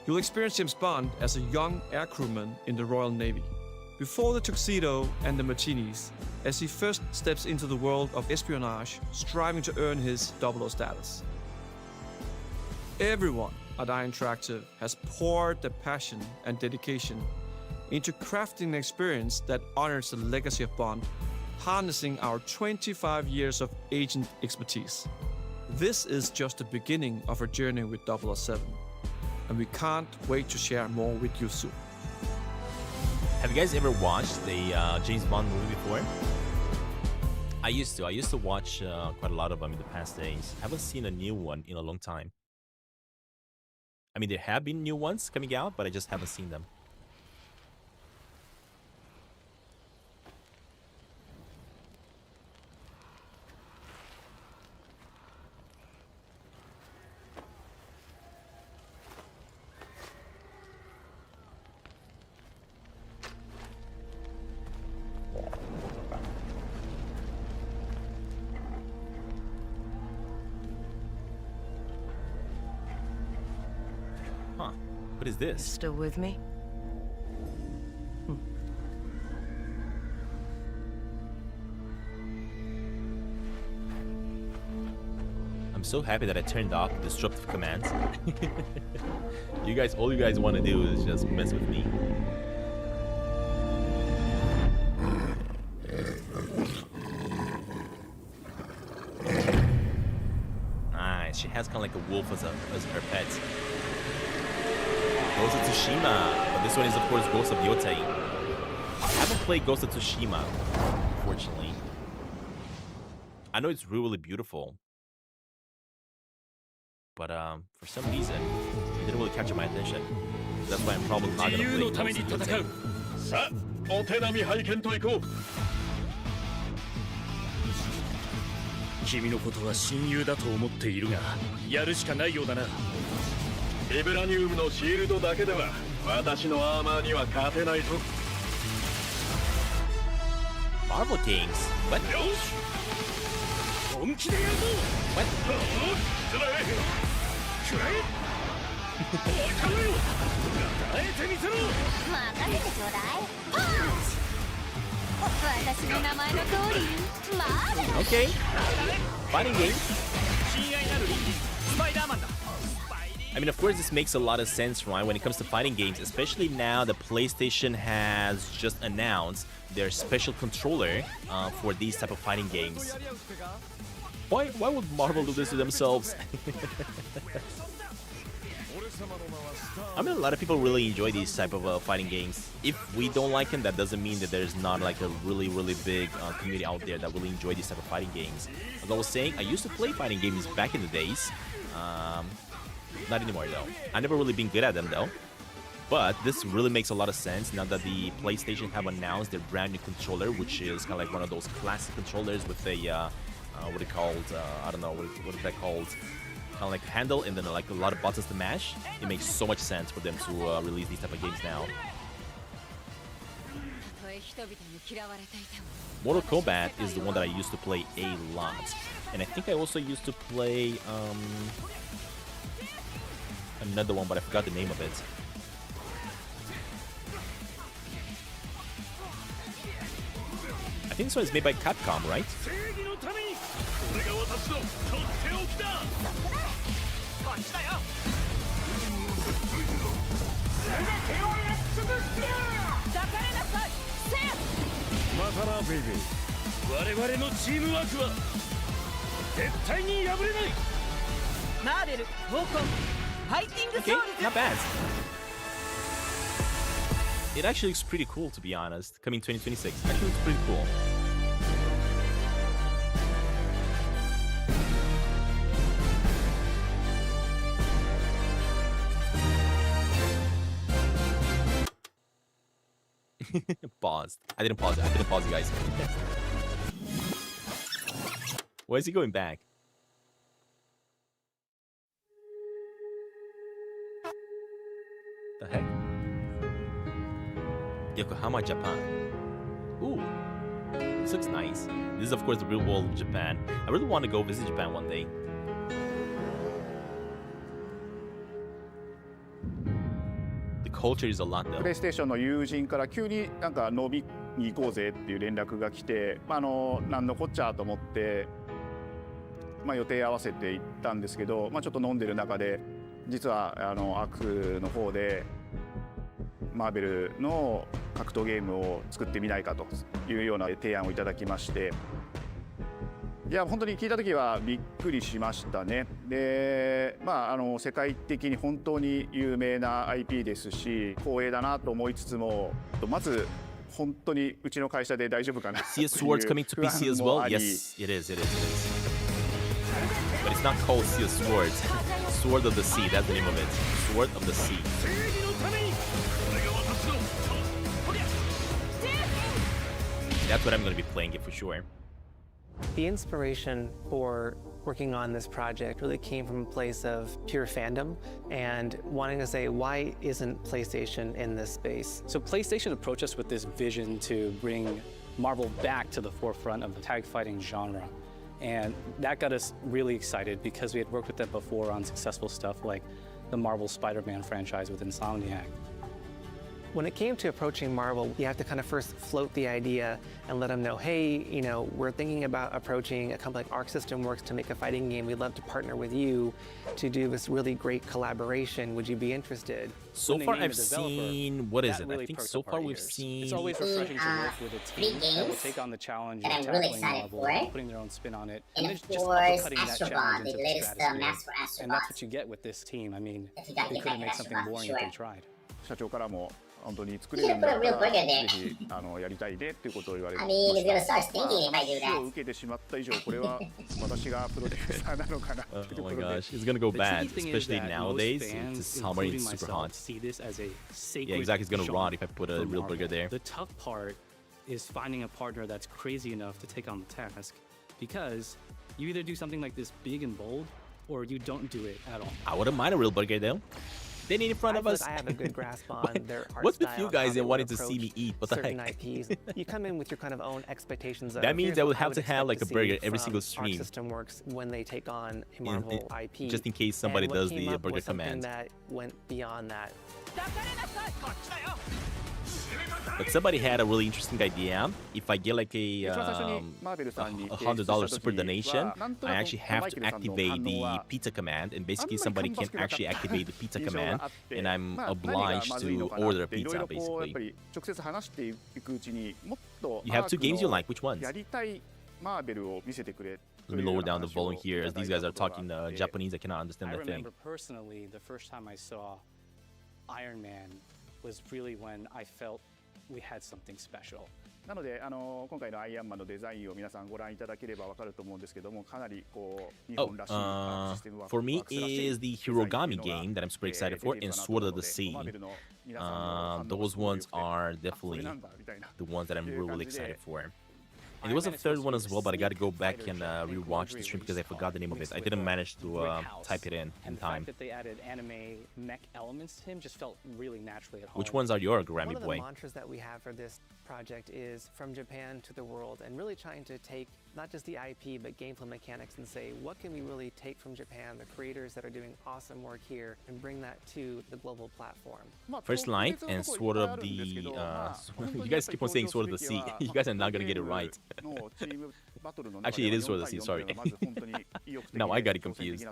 You'll experience James Bond as a young air crewman in the Royal Navy. Before the tuxedo and the martinis, as he first steps into the world of espionage, striving to earn his 00 status. Everyone at Iron Interactive has poured their passion and dedication into crafting an experience that honors the legacy of Bond, harnessing our 25 years of agent expertise. This is just the beginning of our journey with 007, and we can't wait to share more with you soon. Have you guys ever watched the James Bond movie before? I used to watch quite a lot of them in the past days. I haven't seen a new one in a long time. I mean, there have been new ones coming out, but I just haven't seen them. Huh. What is this? Still with me? I'm so happy that I turned off disruptive commands. All you guys want to do is just mess with me. Nice. She has kind of like a wolf as her pet. Ghost of Tsushima. But this one is, of course, Ghost of Yotei. I haven't played Ghost of Tsushima, unfortunately. I know it's really, really beautiful. But for some reason, it didn't really capture my attention. That's why I'm probably not going to play Ghost of Yotei. さあ、お手並み拝見といこう。君のことは親友だと思っているが、やるしかないようだな。ビブラニウムのシールドだけでは私のアーマーには勝てないぞ。Marvel Kings. What? よし。本気でやるぞ。What? くらえ。くらえ。おいかめよ。耐えてみせろ。任せてちょうだい。パンチ。私の名前の通り、マーベル。Okay. Fighting game. I mean, of course, this makes a lot of sense, right, when it comes to fighting games, especially now that PlayStation has just announced their special controller for these type of fighting games. Why would Marvel do this to themselves? I mean, a lot of people really enjoy these type of fighting games. If we don't like them, that doesn't mean that there's not like a really, really big community out there that really enjoy these type of fighting games. As I was saying, I used to play fighting games back in the days. Not anymore though. I've never really been good at them though. But this really makes a lot of sense now that the PlayStation have announced their brand new controller, which is kind of like one of those classic controllers with a what it called? I don't know what is that called? Kind of like handle and then like a lot of buttons to mash. It makes so much sense for them to release these type of games now. Mortal Kombat is the one that I used to play a lot, and I think I also used to play another one, but I forgot the name of it. I think this one is made by Capcom, right? Okay, not bad. It actually looks pretty cool, to be honest. Coming 2026, actually looks pretty cool. Paused. I didn't pause it. I didn't pause it, guys. Why is he going back? The heck? Yokohama, Japan. Ooh, this looks nice. This is, of course, the real world of Japan. I really want to go visit Japan one day. The culture is a lot, though. プレイステーションの友人から急になんか飲みに行こうぜっていう連絡が来て、なんのこっちゃと思って、予定合わせて行ったんですけど、ちょっと飲んでる中で、実はアクの方でマーベルの格闘ゲームを作ってみないかというような提案をいただきまして、いや本当に聞いた時はびっくりしましたね。で、世界的に本当に有名な IP ですし、光栄だなと思いつつも、まず本当にうちの会社で大丈夫かな。CS Swords coming to PC as well? Yes, it is. But it's not called CS Swords. Sword of the Sea, that's the name of it. Sword of the Sea. That's what I'm going to be playing it for sure. The inspiration for working on this project really came from a place of pure fandom and wanting to say, why isn't PlayStation in this space? So PlayStation approached us with this vision to bring Marvel back to the forefront of the tag fighting genre. And that got us really excited because we had worked with them before on successful stuff like the Marvel Spider-Man franchise with Insomniac. When it came to approaching Marvel, you have to kind of first float the idea and let them know, hey, you know, we're thinking about approaching a company like Arc System Works to make a fighting game. We'd love to partner with you to do this really great collaboration. Would you be interested? So far, I've seen, what is it? I think so far we've seen... It's always refreshing to work with a team that will take on the challenge of tackling Marvel, putting their own spin on it, and just uppercutting that challenge into the stratosphere. And that's what you get with this team. I mean, they couldn't make something boring if they tried. 社長からも本当に作れるんだったらぜひやりたいねっていうことを言われてました。足を受けてしまった以上これは私がプロデューサーなのかなっていうところで。Oh my gosh, it's gonna go bad, especially nowadays. It's summer, it's super hot. Yeah, exactly. It's gonna rot if I put a real burger there. The tough part is finding a partner that's crazy enough to take on the task, because you either do something like this big and bold, or you don't do it at all. I wouldn't mind a real burger though. They need in front of us. I have a good grasp on their art What's with style, you guys and wanting to approach see me eat? What the certain heck? IPs. You come in with your kind of own expectations. That means I would have to have like a burger every single Arc stream. System Works when they take on a Marvel IP. Just in case somebody And what does came the up burger was something command. that went beyond that. But somebody had a really interesting idea. If I get like a $100 super donation, I actually have to activate the pizza command, and basically somebody can actually activate the pizza command, and I'm obliged to order a pizza, basically. You have two games you like, which ones? Let me lower down the volume here, as these guys are talking Japanese. I cannot understand I the thing. remember personally, the first time I saw Iron Man was really when I felt we had something special. なので今回のアイアンマンのデザインを皆さんご覧いただければわかると思うんですけども、かなりこう日本らしいシステムワーク For me is the Hirogami game that I'm super excited for, and Sword of the Sea. Those ones are definitely the ones that I'm really excited for. And there was a third one as well, but I gotta go back and rewatch the stream because I forgot the name of it. I didn't manage to type it in And the time. fact that they added anime mech elements to him just felt really naturally at home. Which ones are your Grammy One of the boy? mantras that we have for this project is from Japan to the world, and really trying to take not just the IP but gameplay mechanics and say, what can we really take from Japan, the creators that are doing awesome work here, and bring that to the global platform. First Light and Sword of the... you guys keep on saying Sword of the Sea. You guys are not gonna get it right. Actually, it is Sword of the Sea, sorry. Now I got it confused.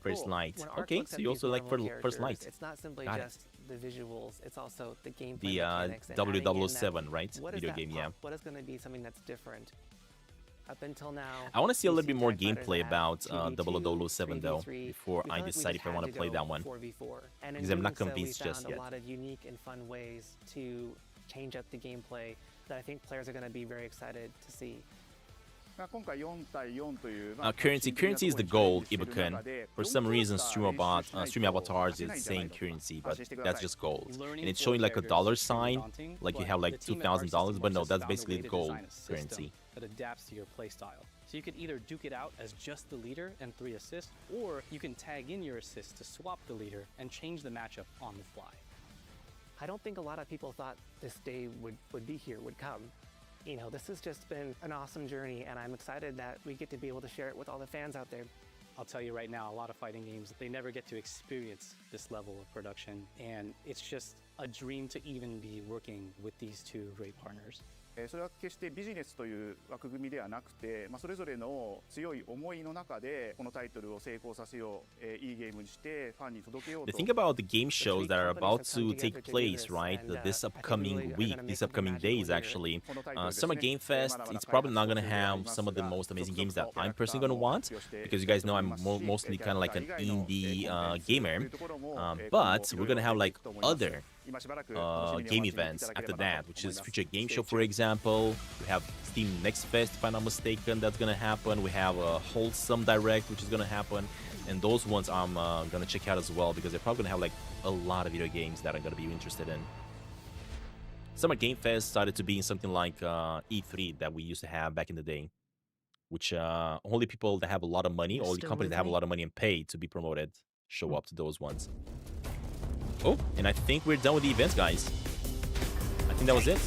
First Light. When Arc Okay, looks so at you these also like Marvel First Light. characters, it's not simply Got it. just the visuals, it's also the gameplay The mechanics and adding in 007, that, right? what is Video that game, pop? yeah. What is going to be something that's different? Up until now, I want to see a little bit more TIE fighters gameplay have about 2v2, 007 though, 3v3. before We I felt like we decide if just I had want to play go that one. 4v4. And in Because I'm not doing so, convinced we just found yet. a lot of unique and fun ways to change up the gameplay that I think players are going to be very excited to see. Currency is the goal, Ibuken. For some reason, stream avatars is saying currency, but that's just gold. And it's showing like a dollar sign, like you have like $2,000, but no, that's basically the gold currency. That adapts to your playstyle. So you could either duke it out as just the leader and 3 assists, or you can tag in your assists to swap the leader and change the matchup on the fly. I don't think a lot of people thought this day would be here, would come. You know, this has just been an awesome journey, and I'm excited that we get to be able to share it with all the fans out there. I'll tell you right now, a lot of fighting games, they never get to experience this level of production, and it's just a dream to even be working with these two great partners. それは決してビジネスという枠組みではなくて、それぞれの強い思いの中でこのタイトルを成功させよう、いいゲームにしてファンに届けようと。The thing about the game shows that are about to take place, right? This upcoming week, these upcoming days, actually. Summer Game Fest, it's probably not going to have some of the most amazing games that I'm personally going to want, because you guys know I'm mostly kind of like an indie gamer. But we're going to have like other game events after that, which is Future Game Show, for example. We have Steam Next Fest, if I'm not mistaken, that's gonna happen. We have a Wholesome Direct, which is gonna happen, and those ones I'm gonna check out as well, because they're probably gonna have like a lot of video games that I'm gonna be interested in. Summer Game Fest started to be in something like E3 that we used to have back in the day, which only people that have a lot of money, only companies that have a lot of money and pay to be promoted show up to those ones. Oh, and I think we're done with the events, guys. I think that was it.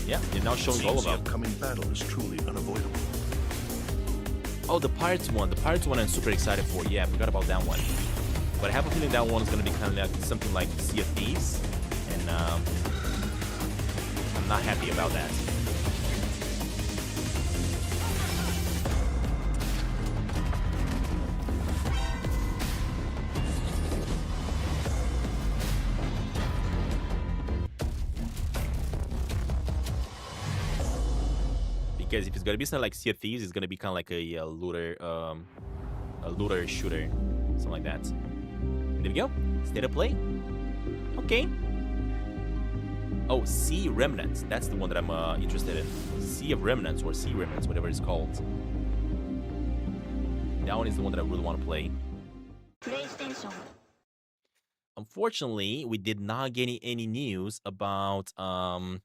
Yeah, they're now showing all of them. The upcoming battle is truly unavoidable. Oh, the Pirates one. The Pirates one I'm super excited for. Yeah, I forgot about that one. But I have a feeling that one is gonna be kind of like something like Sea of Thieves, and I'm not happy about that. Because if it's gonna be something like Sea of Thieves, it's gonna be kind of like a looter shooter, something like that. There we go. State of play. Okay. Oh, Sea Remnants. That's the one that I'm interested in. Sea of Remnants or Sea Remnants, whatever it's called. That one is the one that I really want to play. PlayStation. Unfortunately, we did not get any news about dang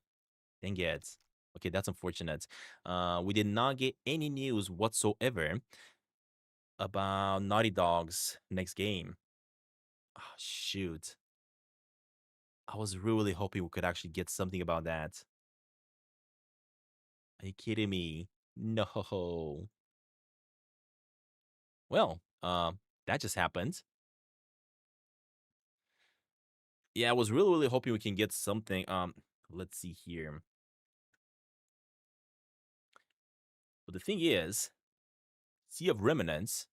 it. Okay, that's unfortunate. We did not get any news whatsoever about Naughty Dog's next game. Oh, shoot. I was really hoping we could actually get something about that. Are you kidding me? No. Well, that just happened. Yeah, I was really hoping we can get something. Let's see here. But the thing is, Sea of Remnants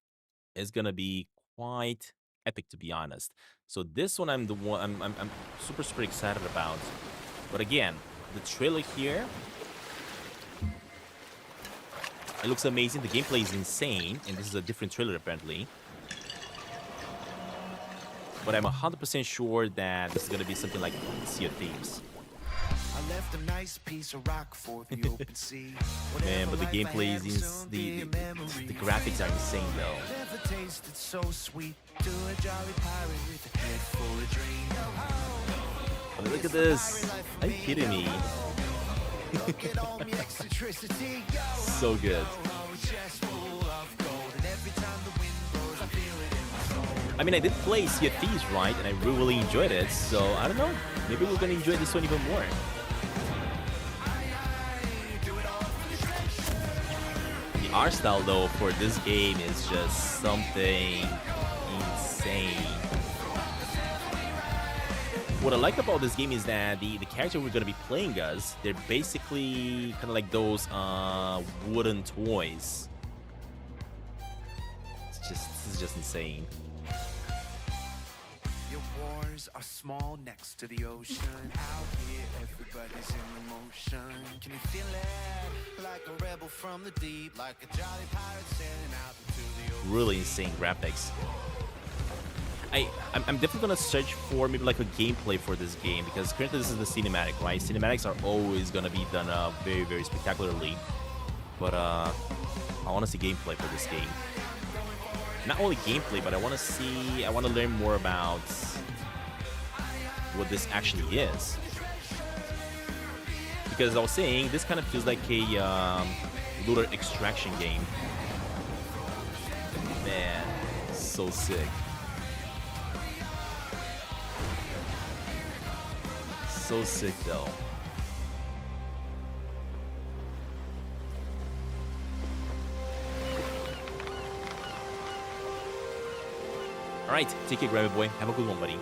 is gonna be quite epic, to be honest. So this one, I'm super excited about. But again, the trailer here, it looks amazing. The gameplay is insane, and this is a different trailer apparently. But I'm 100% sure that this is gonna be something like Sea of Thieves. I left a nice piece of rock for the open sea. Man, but the gameplay is the graphics are insane though. Never tasted so sweet to a jolly pirate with a head full of dreams. Oh, look at this. Are you kidding me? So good. I mean, I did play Sea of Thieves, right? And I really enjoyed it. So, I don't know. Maybe we're gonna enjoy this one even more. The art style, though, for this game is just something insane. What I like about this game is that the character we're gonna be playing as, they're basically kind of like those wooden toys. This is just insane. Are small next to the ocean. Out here, everybody's in motion. Can you feel it? Like a rebel from the deep, like a jolly pirate sailing out into the ocean. Really insane graphics. I'm definitely gonna search for maybe like a gameplay for this game, because currently this is the cinematic, right? Cinematics are always gonna be done very spectacularly. But I want to see gameplay for this game. Not only gameplay, but I want to learn more about what this actually is. Because as I was saying, this kind of feels like a looter extraction game. Man, so sick. So sick though. Alright, take it, grab it, boy. Have a good one, buddy.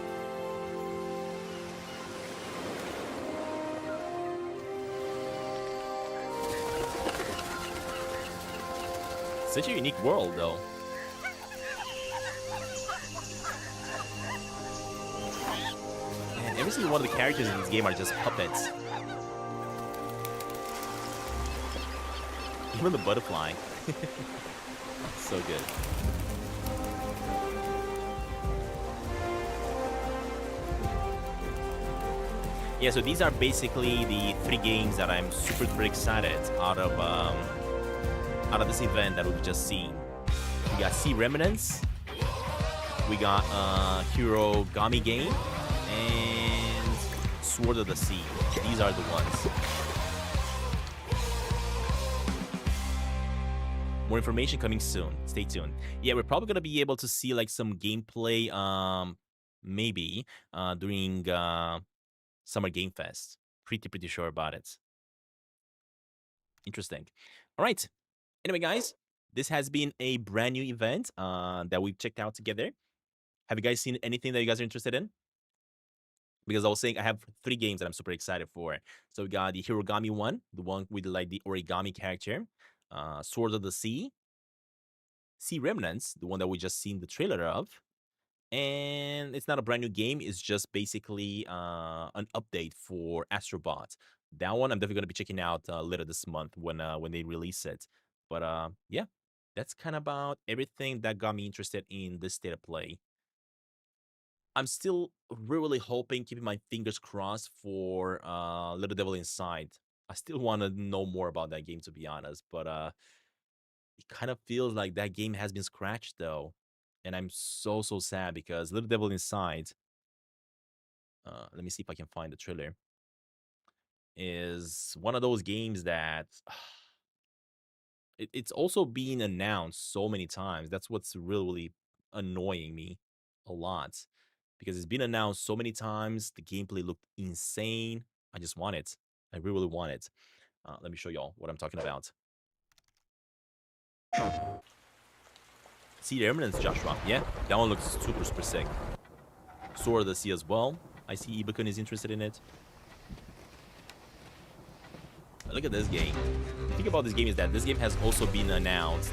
Such a unique world, though. And every single one of the characters in this game are just puppets. Even the butterfly. So good. Yeah, so these are basically the 3 games that I'm super excited out of this event that we've just seen. We got Sea Remnants, we got Hirogami game, and Sword of the Sea. These are the ones. More information coming soon. Stay tuned. Yeah, we're probably gonna be able to see like some gameplay, maybe during Summer Game Fest. Pretty sure about it. Interesting. All right. Anyway, guys, this has been a brand new event that we've checked out together. Have you guys seen anything that you guys are interested in? Because I was saying I have 3 games that I'm super excited for. So we got the Hirogami one, the one with like the origami character, Sword of the Sea Remnants, the one that we just seen the trailer of. And it's not a brand new game, it's just basically an update for Astro Bot. That one I'm definitely going to be checking out later this month when they release it. But yeah, that's kind of about everything that got me interested in this state of play. I'm still really hoping, keeping my fingers crossed for Little Devil Inside. I still want to know more about that game, to be honest, but it kind of feels like that game has been scratched though, and I'm so sad because Little Devil Inside, let me see if I can find the trailer, is one of those games that it's also being announced so many times. That's what's really annoying me a lot, because it's been announced so many times. The gameplay looked insane. I just want it. I really want it. Let me show y'all what I'm talking about. See the Eminence, Joshua. Yeah, that one looks super sick. Sword of the Sea as well. I see Ibukun is interested in it. But look at this game. The thing about this game is that this game has also been announced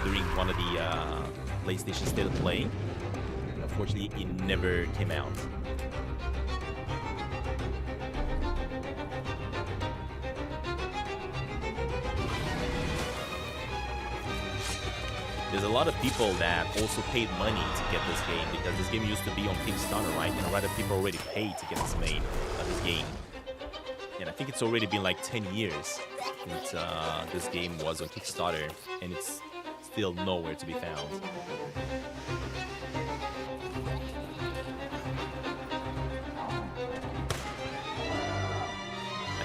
during one of the PlayStation State of Play. Unfortunately, it never came out. There's a lot of people that also paid money to get this game, because this game used to be on Kickstarter, right? And a lot of people already paid to get this game. And I think it's already been like 10 years since this game was on Kickstarter, and it's still nowhere to be found.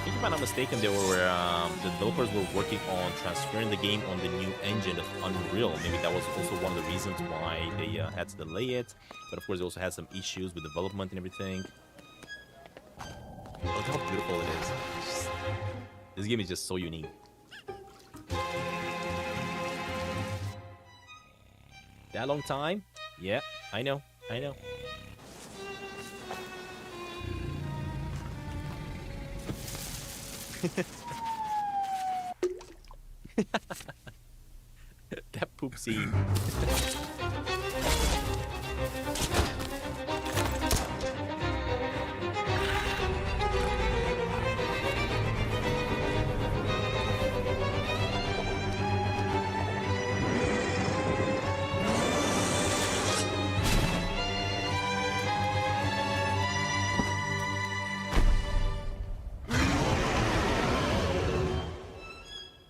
If I'm not mistaken, they were the developers were working on transferring the game on the new engine of Unreal. Maybe that was also one of the reasons why they had to delay it. But of course, they also had some issues with development and everything. Look how beautiful it is. This game is just so unique. That long time? Yeah, I know. That poop scene.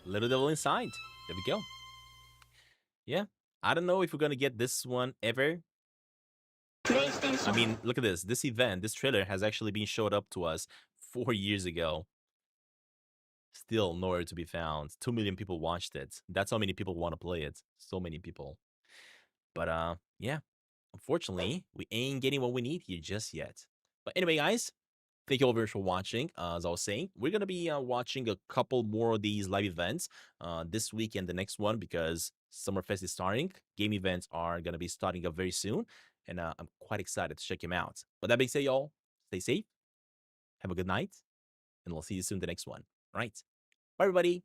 Little Devil Inside. There we go. Yeah, I don't know if we're gonna get this one ever. I mean, look at this. This event, this trailer has actually been showed up to us 4 years ago. Still nowhere to be found. 2 million people watched it. That's how many people want to play it. So many people. But yeah, unfortunately, we ain't getting what we need here just yet. But anyway, guys, thank you all very much for watching. As I was saying, we're going to be watching a couple more of these live events this week and the next one, because Summerfest is starting. Game events are going to be starting up very soon, and I'm quite excited to check them out. But that being said, y'all, stay safe, have a good night, and we'll see you soon in the next one. All right. Bye, everybody.